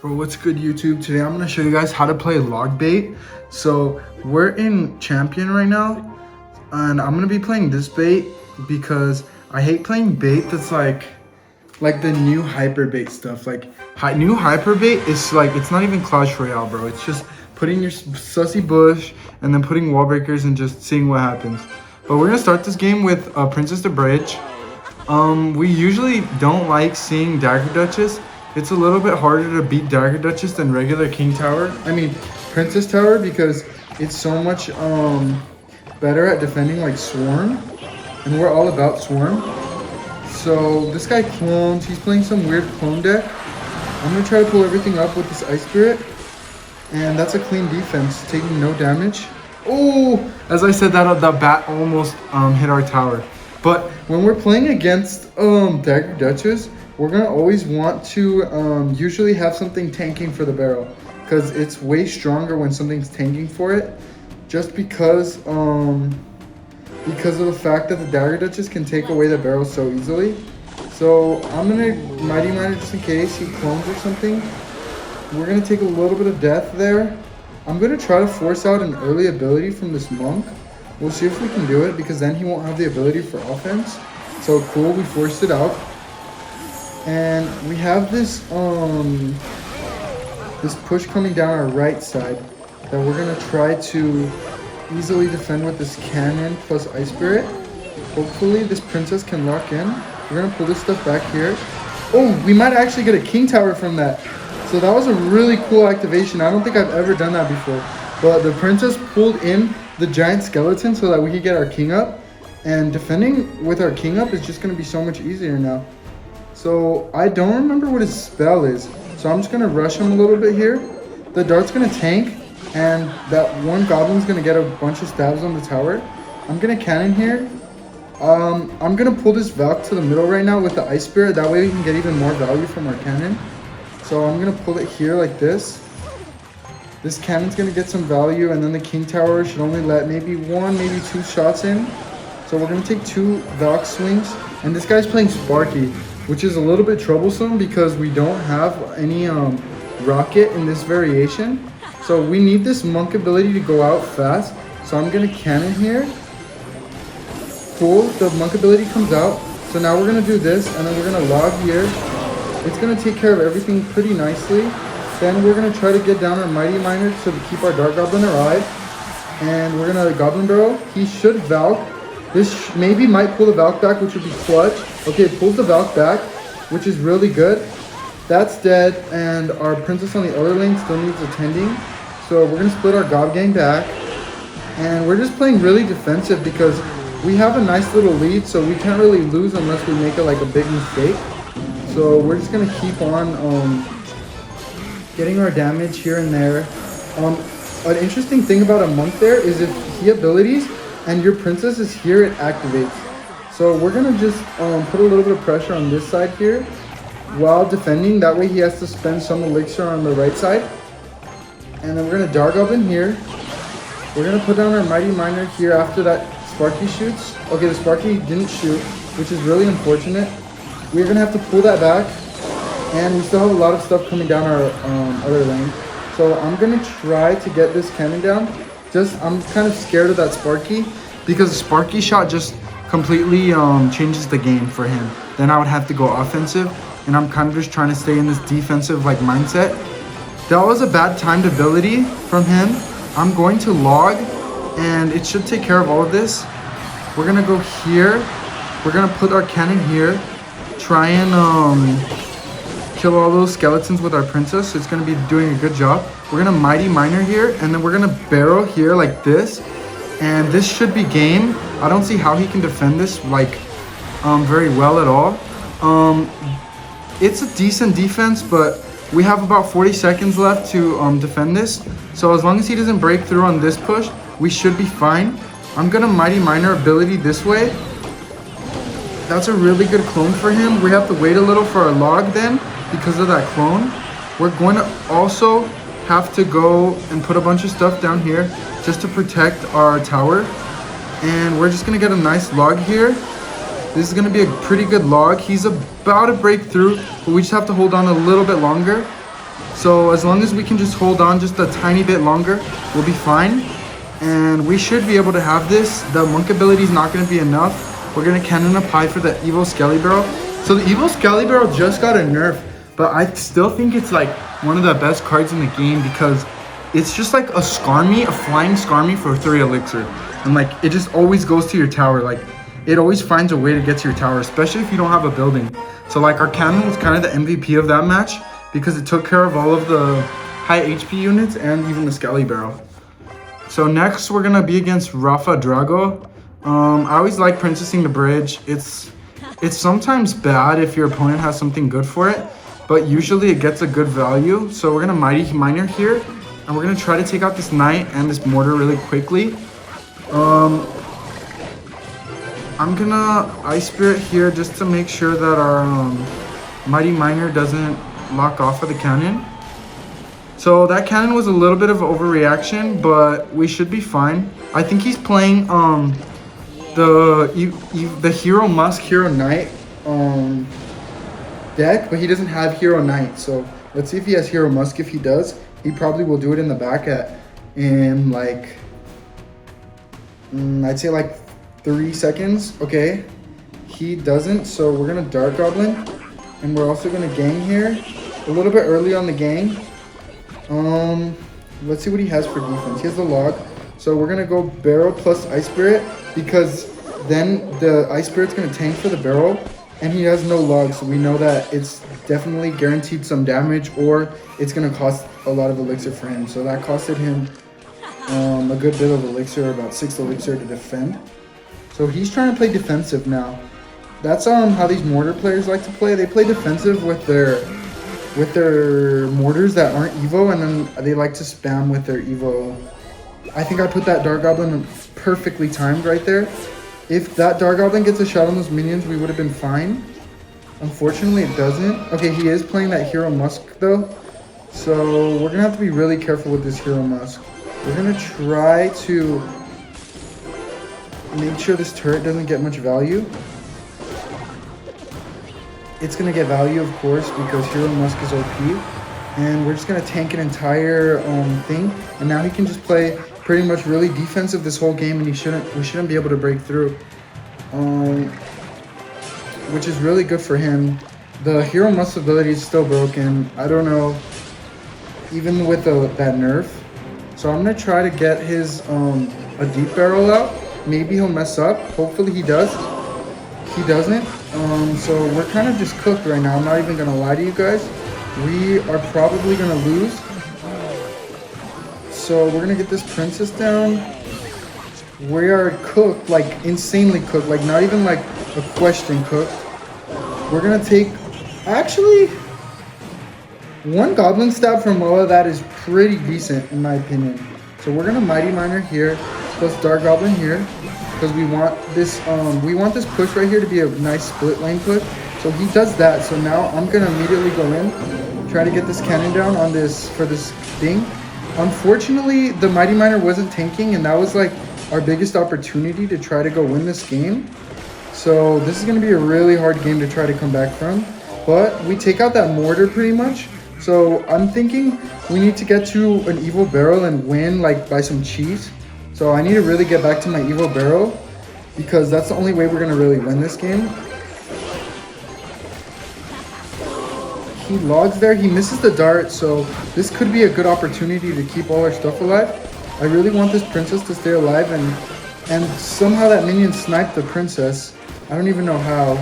Bro, what's good YouTube? Today I'm gonna show you guys how to play log bait. So we're in champion right now and I'm gonna be playing this bait because I hate playing bait that's like the new hyper bait stuff. New hyper bait is like, it's not even Clash Royale, bro. It's just putting your sussy bush and then putting wall breakers and just seeing what happens. But we're gonna start this game with Princess the Bridge. We usually don't like seeing Dagger Duchess. It's a little bit harder to beat Dagger Duchess than regular King Tower. I mean, Princess Tower, because it's so much better at defending like Swarm. And we're all about Swarm. So this guy clones, he's playing some weird clone deck. I'm gonna try to pull everything up with this Ice Spirit. And that's a clean defense, taking no damage. Oh, as I said, that bat almost hit our tower. But when we're playing against Dagger Duchess, we're gonna always want to usually have something tanking for the barrel, because it's way stronger when something's tanking for it, just because of the fact that the Dagger Duchess can take away the barrel so easily. So I'm gonna Mighty Miner just in case he clones or something. We're gonna take a little bit of death there. I'm gonna try to force out an early ability from this monk. We'll see if we can do it, because then he won't have the ability for offense. So cool, we forced it out. And we have this this push coming down our right side that we're gonna try to easily defend with this cannon plus Ice Spirit. Hopefully this princess can lock in. We're gonna pull this stuff back here. Oh, we might actually get a king tower from that. So that was a really cool activation. I don't think I've ever done that before. But the princess pulled in the giant skeleton so that we could get our king up. And defending with our king up is just gonna be so much easier now. So I don't remember what his spell is. So I'm just gonna rush him a little bit here. The dart's gonna tank, and that one goblin's gonna get a bunch of stabs on the tower. I'm gonna cannon here. I'm gonna pull this Valk to the middle right now with the Ice Spirit. That way we can get even more value from our cannon. So I'm gonna pull it here like this. This cannon's gonna get some value, and then the King Tower should only let maybe one, maybe two shots in. So we're gonna take two Valk swings, and this guy's playing Sparky, which is a little bit troublesome because we don't have any rocket in this variation. So we need this monk ability to go out fast. So I'm gonna cannon here. Cool, the monk ability comes out. So now we're gonna do this, and then we're gonna log here. It's gonna take care of everything pretty nicely. Then we're gonna try to get down our Mighty Miner to keep our Dark Goblin alive. And we're gonna Goblin Barrel. He should Valk. This maybe might pull the Valk back, which would be clutch. Okay, it pulls the Valk back, which is really good. That's dead, and our princess on the other lane still needs attending. So we're gonna split our Gob Gang back. And we're just playing really defensive because we have a nice little lead, so we can't really lose unless we make it like a big mistake. So we're just gonna keep on getting our damage here and there. An interesting thing about a monk there is if he abilities and your princess is here, it activates. So we're gonna just put a little bit of pressure on this side here while defending. That way he has to spend some elixir on the right side. And then we're gonna Dark Goblin here. We're gonna put down our Mighty Miner here after that Sparky shoots. Okay, the Sparky didn't shoot, which is really unfortunate. We're gonna have to pull that back, and we still have a lot of stuff coming down our other lane. So I'm gonna try to get this cannon down. I'm kind of scared of that Sparky, because the Sparky shot just completely changes the game for him. Then I would have to go offensive, and I'm kind of just trying to stay in this defensive like mindset. That was a bad timed ability from him. I'm going to log, and it should take care of all of this. We're gonna go here. We're gonna put our cannon here. Try and kill all those skeletons with our princess. It's gonna be doing a good job. We're gonna Mighty Miner here, and then we're gonna barrel here like this, and this should be game. I don't see how he can defend this like very well at all. It's a decent defense, but we have about 40 seconds left to defend this. So as long as he doesn't break through on this push, we should be fine. I'm gonna Mighty Miner ability this way. That's a really good clone for him. We have to wait a little for our log then because of that clone. We're going to also have to go and put a bunch of stuff down here just to protect our tower. And we're just gonna get a nice log here. This is gonna be a pretty good log. He's about to break through, but we just have to hold on a little bit longer. So as long as we can just hold on just a tiny bit longer, we'll be fine. And we should be able to have this. The monk ability is not going to be enough. We're going to cannon up high for the evil skelly barrel. So the evil skelly barrel just got a nerf, but I still think it's like one of the best cards in the game because it's just like a Skarmy, a flying Skarmy for 3 elixir. And like it just always goes to your tower. Like it always finds a way to get to your tower, especially if you don't have a building. So like our cannon was kind of the MVP of that match because it took care of all of the high HP units and even the skelly barrel. So next we're gonna be against Rafa Drago. I always like princessing the bridge. It's sometimes bad if your opponent has something good for it, but usually it gets a good value. So we're gonna Mighty Miner here, and we're gonna try to take out this knight and this mortar really quickly. I'm gonna Ice Spirit here just to make sure that our Mighty Miner doesn't lock off of the cannon. So that cannon was a little bit of an overreaction, but we should be fine. I think he's playing the Hero Musk, Hero Knight deck, but he doesn't have Hero Knight. So let's see if he has Hero Musk. If he does, he probably will do it in the back in like, I'd say like 3 seconds. Okay, he doesn't, so we're gonna Dark Goblin, and we're also gonna gang here a little bit early on the gang. Let's see what he has for defense. He has the log, so we're gonna go barrel plus Ice Spirit because then the Ice Spirit's gonna tank for the barrel, and he has no log, so we know that it's definitely guaranteed some damage, or it's gonna cost a lot of elixir for him. So that costed him a good bit of elixir, about 6 elixir to defend. So he's trying to play defensive now. That's how these mortar players like to play. They play defensive with their mortars that aren't evo, and then they like to spam with their evo. I think I put that Dark Goblin perfectly timed right there. If that Dark Goblin gets a shot on those minions, we would have been fine. Unfortunately, it doesn't. Okay, he is playing that Hero Musk though, so we're gonna have to be really careful with this Hero Musk. We're gonna try to make sure this turret doesn't get much value. It's gonna get value, of course, because Hero Musk is OP, and we're just gonna tank an entire thing. And now he can just play pretty much really defensive this whole game, and we shouldn't be able to break through, which is really good for him. The Hero Musk ability is still broken. I don't know, even with that nerf. So I'm gonna try to get his a deep barrel out. Maybe he'll mess up. Hopefully he does. He doesn't. So we're kind of just cooked right now. I'm not even gonna lie to you guys. We are probably gonna lose. So we're gonna get this princess down. We are cooked, like insanely cooked, like not even like a question cooked. We're gonna take, actually, 1 goblin stab from all of that is pretty decent in my opinion. So we're gonna Mighty Miner here, plus Dark Goblin here, because we want this push right here to be a nice split lane push. So he does that. So now I'm gonna immediately go in, try to get this cannon down on this for this thing. Unfortunately, the Mighty Miner wasn't tanking, and that was like our biggest opportunity to try to go win this game. So this is gonna be a really hard game to try to come back from. But we take out that mortar pretty much. So I'm thinking we need to get to an evil barrel and win like by some cheese. So I need to really get back to my evil barrel because that's the only way we're gonna really win this game. He logs there, he misses the dart, so this could be a good opportunity to keep all our stuff alive. I really want this princess to stay alive, and somehow that minion sniped the princess. I don't even know how.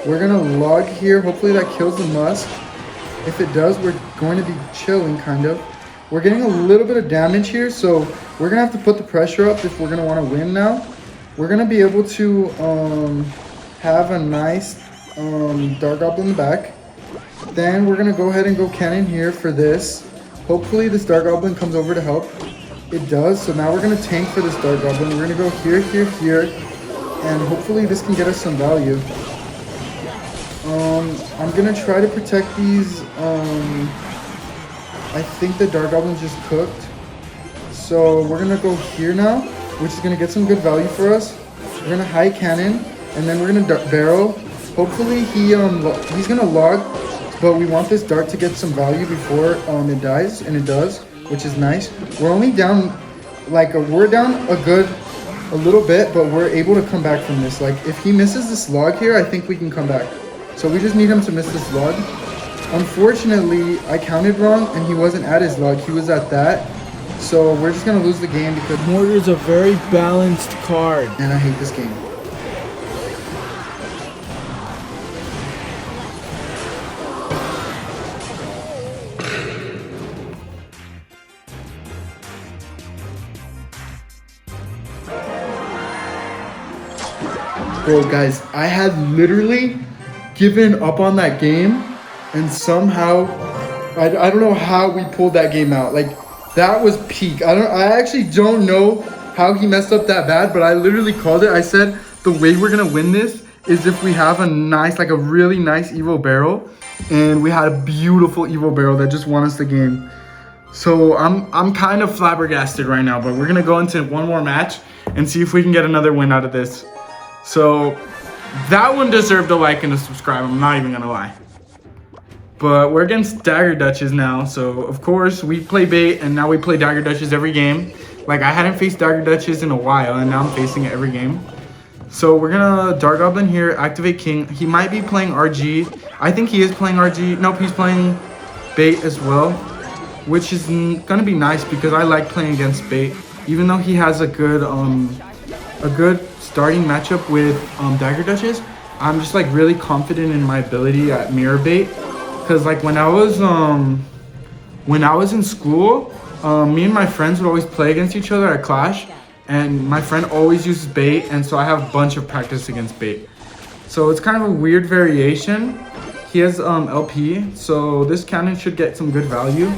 We're gonna log here, hopefully that kills the musk. If it does, we're going to be chilling kind of. We're getting a little bit of damage here, so we're gonna have to put the pressure up if we're gonna wanna win now. We're gonna be able to have a nice Dark Goblin in the back. Then we're gonna go ahead and go cannon here for this. Hopefully this Dark Goblin comes over to help. It does, so now we're gonna tank for this Dark Goblin. We're gonna go here, here, here, and hopefully this can get us some value. I'm gonna try to protect these. I think the Dark Goblin's just cooked. So we're gonna go here now, which is gonna get some good value for us. We're gonna high cannon, and then we're gonna barrel. Hopefully he's gonna log. but we want this dart to get some value before it dies, and it does, which is nice. We're only down, we're down a little bit, but we're able to come back from this. Like, if he misses this log here, I think we can come back. So we just need him to miss this log. Unfortunately, I counted wrong, and he wasn't at his log, he was at that. So we're just gonna lose the game because Mortar is a very balanced card. and I hate this game. Bro, guys, I had literally given up on that game, and somehow, I don't know how we pulled that game out. Like, that was peak. I actually don't know how he messed up that bad, but I literally called it. I said the way we're gonna win this is if we have a nice, like a really nice Evo barrel, and we had a beautiful Evo barrel that just won us the game. So I'm kind of flabbergasted right now, but we're gonna go into one more match and see if we can get another win out of this. So that one deserved a like and a subscribe, I'm not even gonna lie. But we're against Dagger Dutches now, so of course we play bait and now we play Dagger Dutches every game. Like, I hadn't faced Dagger Dutches in a while and now I'm facing it every game. So we're gonna Dark Goblin here, activate King. He might be playing RG. I think he is playing RG. Nope, he's playing bait as well, which is gonna be nice because I like playing against bait. Even though he has a good starting matchup with Dagger Dutches, I'm just like really confident in my ability at mirror bait. Cause like when I was in school, me and my friends would always play against each other at Clash, and my friend always uses bait, and so I have a bunch of practice against bait. So it's kind of a weird variation. He has LP, so this cannon should get some good value.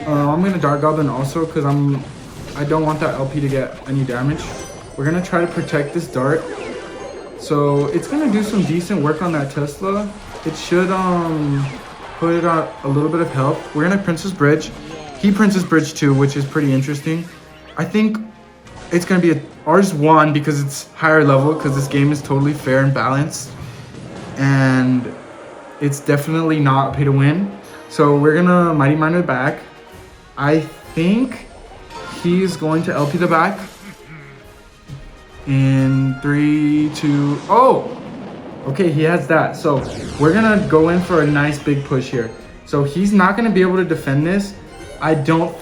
I'm gonna Dark Goblin also because I don't want that LP to get any damage. We're gonna try to protect this dart. So it's gonna do some decent work on that Tesla. It should put it on a little bit of health. We're gonna Princess Bridge. He Princess Bridge too, which is pretty interesting. I think it's gonna be ours one because it's higher level, because this game is totally fair and balanced, and it's definitely not pay to win. So we're gonna Mighty Miner the back. I think he's going to LP the back. In 3, 2, oh! Okay, he has that. So we're gonna go in for a nice big push here. So he's not gonna be able to defend this. I don't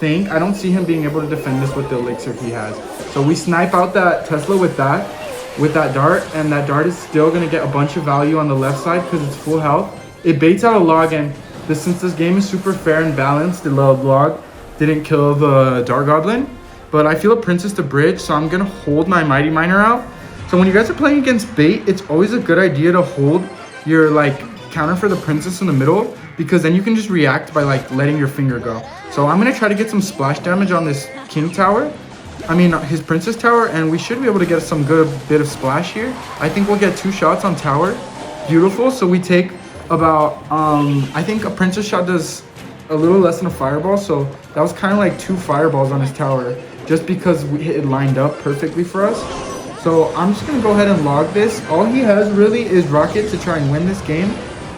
see him being able to defend this with the elixir he has. So we snipe out that Tesla with that dart, and that dart is still gonna get a bunch of value on the left side because it's full health. It baits out a log, and since this game is super fair and balanced, the log didn't kill the Dark Goblin. But I feel a Princess to bridge, so I'm gonna hold my Mighty Miner out. So when you guys are playing against bait, it's always a good idea to hold your counter for the Princess in the middle, because then you can just react by letting your finger go. So I'm gonna try to get some splash damage on this King Tower. I mean his Princess Tower, and we should be able to get some good bit of splash here. I think we'll get 2 shots on tower. Beautiful. So we take about I think a Princess shot does a little less than a fireball, so that was kind of like 2 fireballs on his tower, just because it lined up perfectly for us. So I'm just gonna go ahead and log this. All he has really is rocket to try and win this game,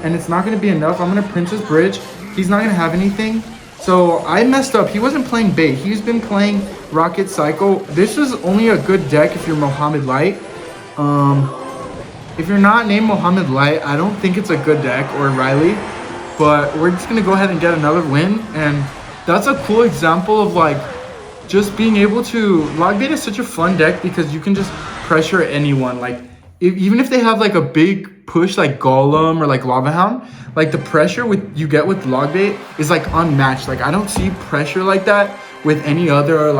and it's not gonna be enough. I'm gonna Princess Bridge. He's not gonna have anything. So I messed up. He wasn't playing bait. He's been playing Rocket Cycle. This is only a good deck if you're Mohammed Light. If you're not named Mohammed Light, I don't think it's a good deck, or Riley. But we're just gonna go ahead and get another win, and that's a cool example of just being able to log bait is such a fun deck because you can just pressure anyone. Even if they have a big push like Golem or Lava Hound, the pressure you get with log bait is unmatched. I don't see pressure like that with any other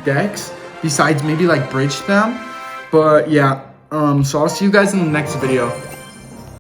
decks besides maybe bridge spam. But yeah, so I'll see you guys in the next video.